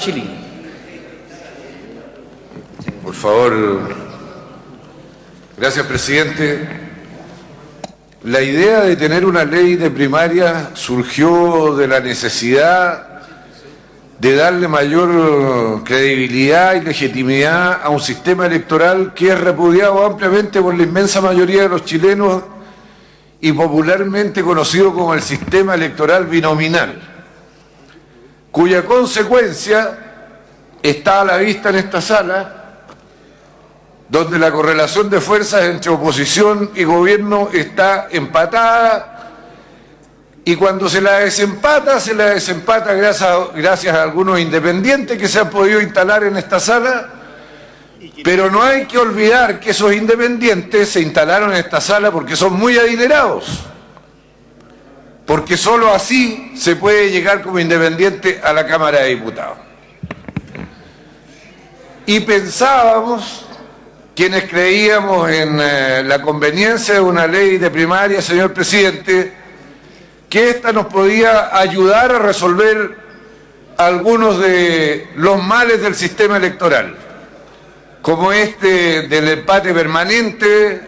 Chilini. Por favor. Gracias, presidente. La idea de tener una ley de primaria surgió de la necesidad de darle mayor credibilidad y legitimidad a un sistema electoral que es repudiado ampliamente por la inmensa mayoría de los chilenos y popularmente conocido como el sistema electoral binominal, cuya consecuencia está a la vista en esta sala, donde la correlación de fuerzas entre oposición y gobierno está empatada, y cuando se la desempata gracias a algunos independientes que se han podido instalar en esta sala, pero no hay que olvidar que esos independientes se instalaron en esta sala porque son muy adinerados, porque solo así se puede llegar como independiente a la Cámara de Diputados. Y pensábamos, quienes creíamos en la conveniencia de una ley de primaria, señor presidente, que ésta nos podía ayudar a resolver algunos de los males del sistema electoral, como este del empate permanente,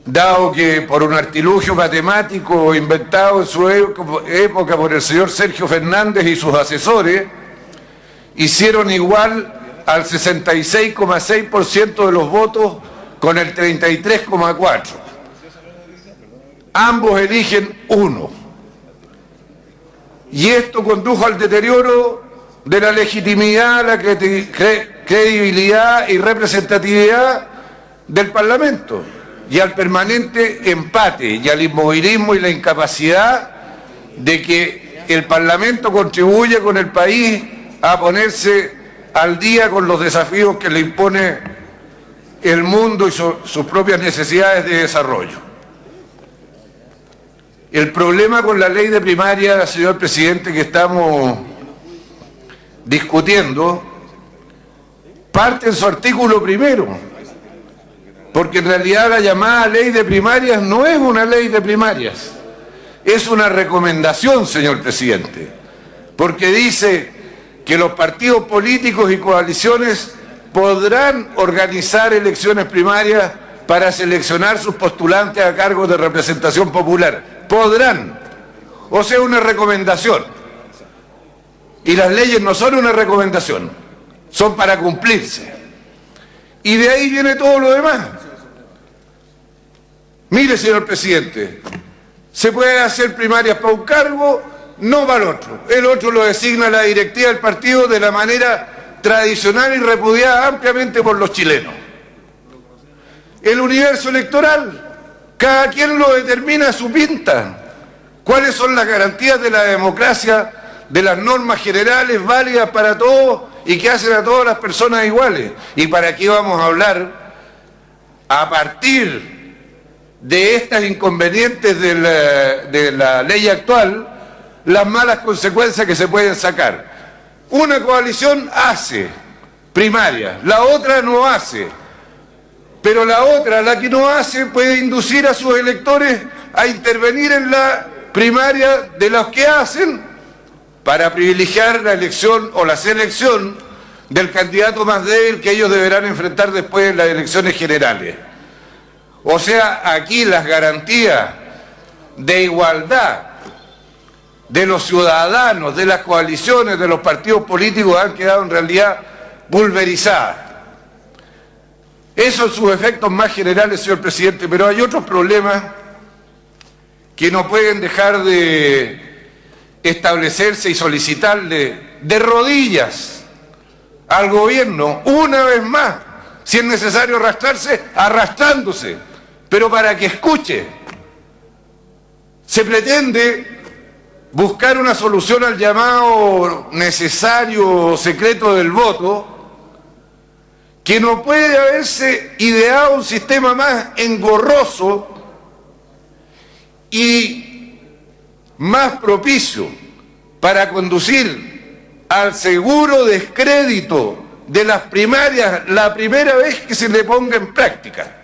dado que por un artilugio matemático inventado en su época por el señor Sergio Fernández y sus asesores, hicieron igual al 66,6% de los votos con el 33,4%. Ambos eligen uno. Y esto condujo al deterioro de la legitimidad, la credibilidad y representatividad del Parlamento, y al permanente empate y al inmovilismo y la incapacidad de que el Parlamento contribuya con el país a ponerse al día con los desafíos que le impone el mundo y sus propias necesidades de desarrollo. El problema con la ley de primaria, señor presidente, que estamos discutiendo, parte en su artículo primero, porque en realidad la llamada ley de primarias no es una ley de primarias, es una recomendación, señor presidente, porque dice que los partidos políticos y coaliciones podrán organizar elecciones primarias para seleccionar sus postulantes a cargos de representación popular. Podrán, o sea, una recomendación. Y las leyes no son una recomendación, son para cumplirse. Y de ahí viene todo lo demás. Mire, señor presidente, se puede hacer primarias para un cargo, no para el otro. El otro lo designa la directiva del partido de la manera tradicional y repudiada ampliamente por los chilenos. El universo electoral, cada quien lo determina a su pinta. ¿Cuáles son las garantías de la democracia, de las normas generales válidas para todos y que hacen a todas las personas iguales? ¿Y para qué vamos a hablar a partir de estas inconvenientes de la ley actual, las malas consecuencias que se pueden sacar? Una coalición hace primaria, la otra no hace. Pero la otra, la que no hace, puede inducir a sus electores a intervenir en la primaria de los que hacen para privilegiar la elección o la selección del candidato más débil que ellos deberán enfrentar después en las elecciones generales. O sea, aquí las garantías de igualdad de los ciudadanos, de las coaliciones, de los partidos políticos han quedado en realidad pulverizadas. Esos son sus efectos más generales, señor presidente, pero hay otros problemas que no pueden dejar de establecerse y solicitarle de rodillas al gobierno, una vez más, si es necesario arrastrarse, arrastrándose, pero para que escuche. Se pretende buscar una solución al llamado necesario secreto del voto, que no puede haberse ideado un sistema más engorroso y más propicio para conducir al seguro descrédito de las primarias la primera vez que se le ponga en práctica.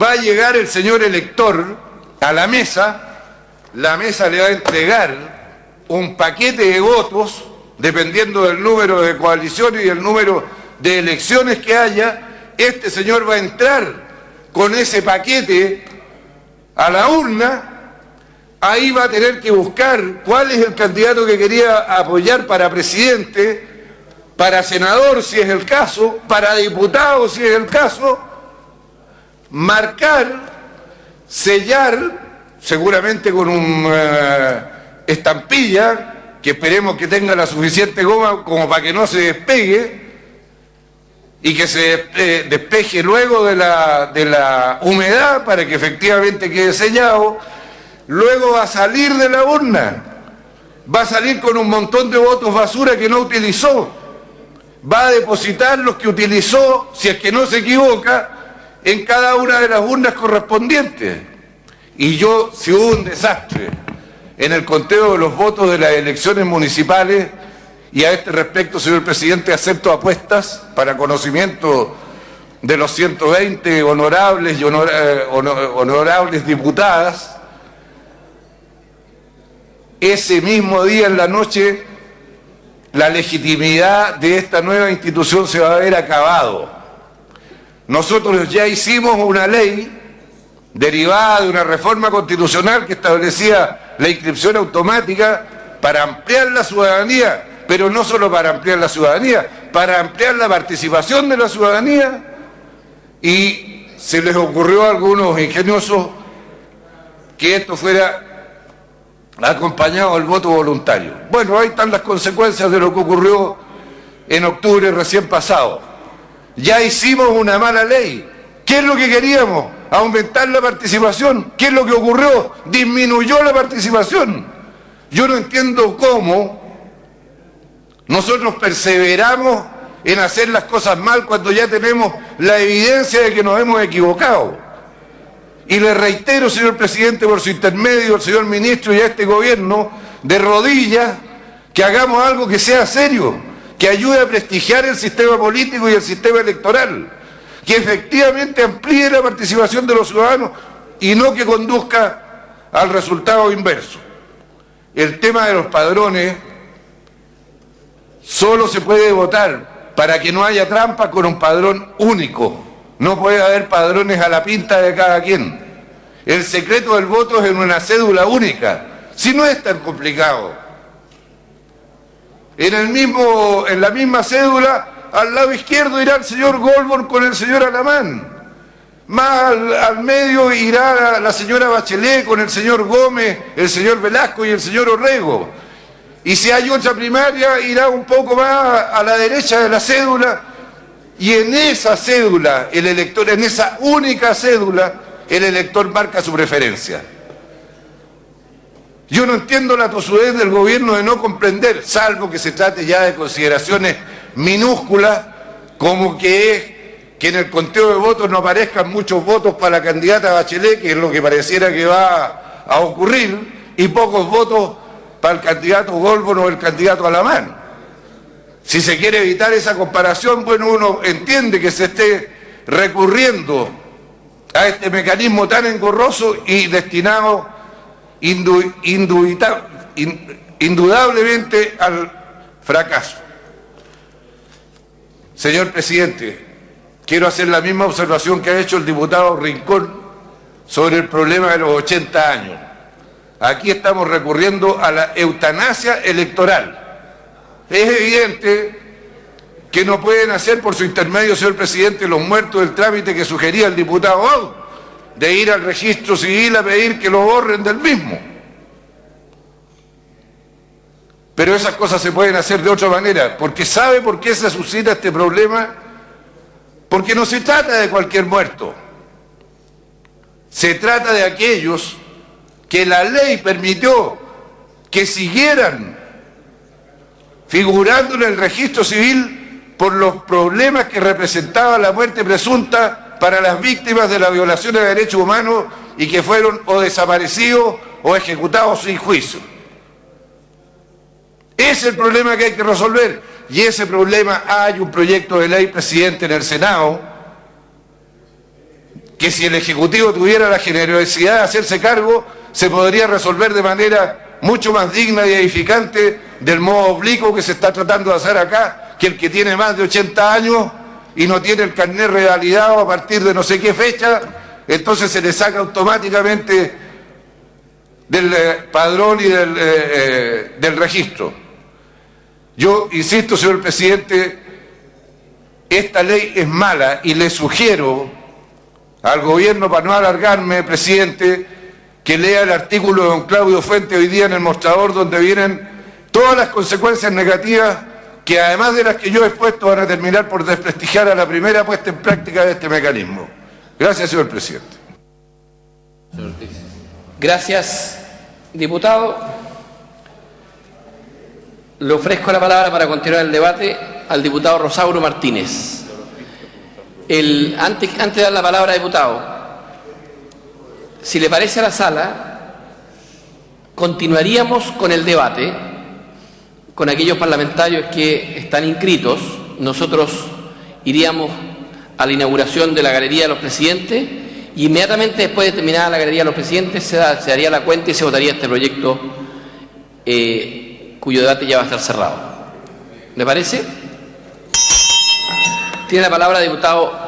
Va a llegar el señor elector a la mesa le va a entregar un paquete de votos dependiendo del número de coaliciones y el número de elecciones que haya, este señor va a entrar con ese paquete a la urna. Ahí va a tener que buscar cuál es el candidato que quería apoyar para presidente, para senador si es el caso, para diputado si es el caso, marcar, sellar, seguramente con una estampilla, que esperemos que tenga la suficiente goma como para que no se despegue, y que se despeje luego de la humedad para que efectivamente quede sellado. Luego va a salir de la urna, va a salir con un montón de votos basura que no utilizó, va a depositar los que utilizó, si es que no se equivoca, en cada una de las urnas correspondientes. Y yo, si hubo un desastre en el conteo de los votos de las elecciones municipales, y a este respecto, señor presidente, acepto apuestas para conocimiento de los 120 honorables y honorables diputadas. Ese mismo día en la noche, la legitimidad de esta nueva institución se va a haber acabado. Nosotros ya hicimos una ley derivada de una reforma constitucional que establecía la inscripción automática para ampliar la ciudadanía, pero no solo para ampliar la ciudadanía, para ampliar la participación de la ciudadanía. Y se les ocurrió a algunos ingeniosos que esto fuera acompañado del voto voluntario. Bueno, ahí están las consecuencias de lo que ocurrió en octubre recién pasado. Ya hicimos una mala ley. ¿Qué es lo que queríamos? Aumentar la participación. ¿Qué es lo que ocurrió? Disminuyó la participación. Yo no entiendo cómo nosotros perseveramos en hacer las cosas mal cuando ya tenemos la evidencia de que nos hemos equivocado. Y le reitero, señor presidente, por su intermedio, al señor ministro y a este gobierno, de rodillas, que hagamos algo que sea serio, que ayude a prestigiar el sistema político y el sistema electoral, que efectivamente amplíe la participación de los ciudadanos y no que conduzca al resultado inverso. El tema de los padrones solo se puede votar para que no haya trampa con un padrón único. No puede haber padrones a la pinta de cada quien. El secreto del voto es en una cédula única. Si no es tan complicado. En la misma cédula, al lado izquierdo irá el señor Goldberg con el señor Alamán. Más al medio irá la señora Bachelet con el señor Gómez, el señor Velasco y el señor Orrego. Y si hay otra primaria, irá un poco más a la derecha de la cédula. Y en esa cédula, el elector, en esa única cédula, el elector marca su preferencia. Yo no entiendo la tosudez del gobierno de no comprender, salvo que se trate ya de consideraciones minúsculas, como que es que en el conteo de votos no aparezcan muchos votos para la candidata Bachelet, que es lo que pareciera que va a ocurrir, y pocos votos para el candidato Goldberg o el candidato Alamán. Si se quiere evitar esa comparación, bueno, uno entiende que se esté recurriendo a este mecanismo tan engorroso y destinado indudablemente al fracaso. Señor presidente, quiero hacer la misma observación que ha hecho el diputado Rincón sobre el problema de los 80 años. Aquí estamos recurriendo a la eutanasia electoral. Es evidente que no pueden hacer por su intermedio, señor presidente, los muertos del trámite que sugería el diputado Aud, de ir al registro civil a pedir que lo borren del mismo. Pero esas cosas se pueden hacer de otra manera, porque ¿sabe por qué se suscita este problema? Porque no se trata de cualquier muerto. Se trata de aquellos que la ley permitió que siguieran figurando en el registro civil por los problemas que representaba la muerte presunta para las víctimas de la violación de derechos humanos y que fueron o desaparecidos o ejecutados sin juicio. Ese es el problema que hay que resolver, y ese problema hay un proyecto de ley, presidente, en el Senado, que si el Ejecutivo tuviera la generosidad de hacerse cargo, se podría resolver de manera mucho más digna y edificante del modo oblicuo que se está tratando de hacer acá, que el que tiene más de 80 años y no tiene el carnet revalidado a partir de no sé qué fecha, entonces se le saca automáticamente del padrón y del registro. Yo insisto, señor presidente, esta ley es mala y le sugiero al gobierno, para no alargarme, presidente, que lea el artículo de don Claudio Fuentes hoy día en el mostrador, donde vienen todas las consecuencias negativas que, además de las que yo he expuesto, van a terminar por desprestigiar a la primera puesta en práctica de este mecanismo. Gracias, señor presidente. Gracias, diputado. Le ofrezco la palabra para continuar el debate al diputado Rosauro Martínez. Antes de dar la palabra, diputado, si le parece a la sala, continuaríamos con el debate con aquellos parlamentarios que están inscritos. Nosotros iríamos a la inauguración de la Galería de los Presidentes y inmediatamente después de terminada la Galería de los Presidentes se daría la cuenta y se votaría este proyecto cuyo debate ya va a estar cerrado. ¿Le parece? Tiene la palabra el diputado